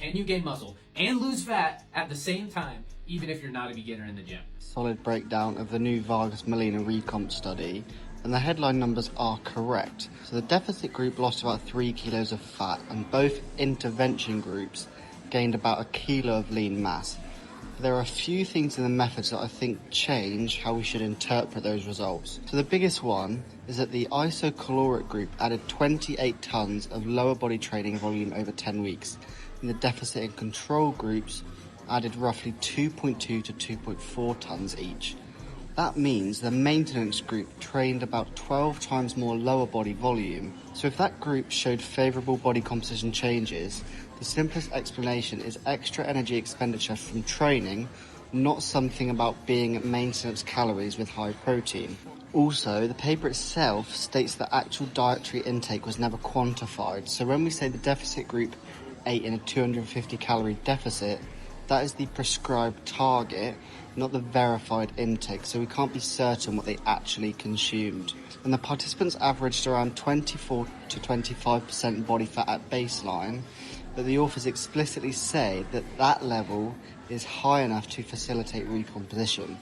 and you gain muscle and lose fat at the same time, even if you're not a beginner in the gym. Solid breakdown of the new Vargas-Molina recomp study, and the headline numbers are correct. So the deficit group lost about 3 kilos of fat, and both intervention groups gained about a kilo of lean mass. There are a few things in the methods that I think change how we should interpret those results. So the biggest one is that the isocaloric group added 28 tons of lower body training volume over 10 weeks, and the deficit and control groups added roughly 2.2 to 2.4 tons each. That means the maintenance group trained about 12 times more lower body volume. So if that group showed favourable body composition changes, the simplest explanation is extra energy expenditure from training, not something about being at maintenance calories with high protein. Also, the paper itself states that actual dietary intake was never quantified. So when we say the deficit group ate in a 250 calorie deficit, that is the prescribed target, not the verified intake, so we can't be certain what they actually consumed. And the participants averaged around 24 to 25% body fat at baseline, but the authors explicitly say that that level is high enough to facilitate recomposition.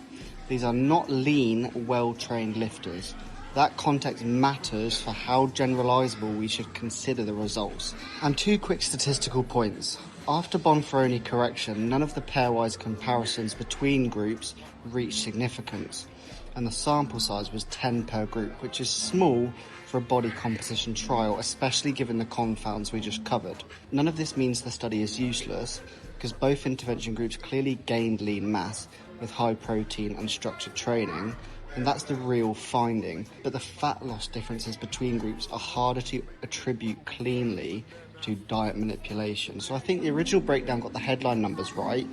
These are not lean, well-trained lifters. That context matters for how generalizable we should consider the results. And 2 quick statistical points. After Bonferroni correction, none of the pairwise comparisons between groups reached significance, and the sample size was 10 per group, which is small for a body composition trial, especially given the confounds we just covered. None of this means the study is useless, because both intervention groups clearly gained lean mass with high protein and structured training, and that's the real finding. But the fat loss differences between groups are harder to attribute cleanly to diet manipulation. So I think the original breakdown got the headline numbers right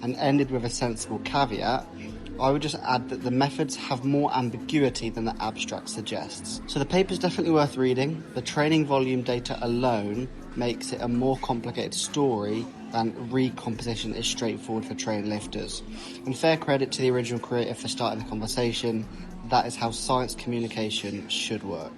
and ended with a sensible caveat. I would just add that the methods have more ambiguity than the abstract suggests. So the paper's definitely worth reading. The training volume data alone makes it a more complicated story than recomposition is straightforward for trained lifters. And fair credit to the original creator for starting the conversation. That is how science communication should work.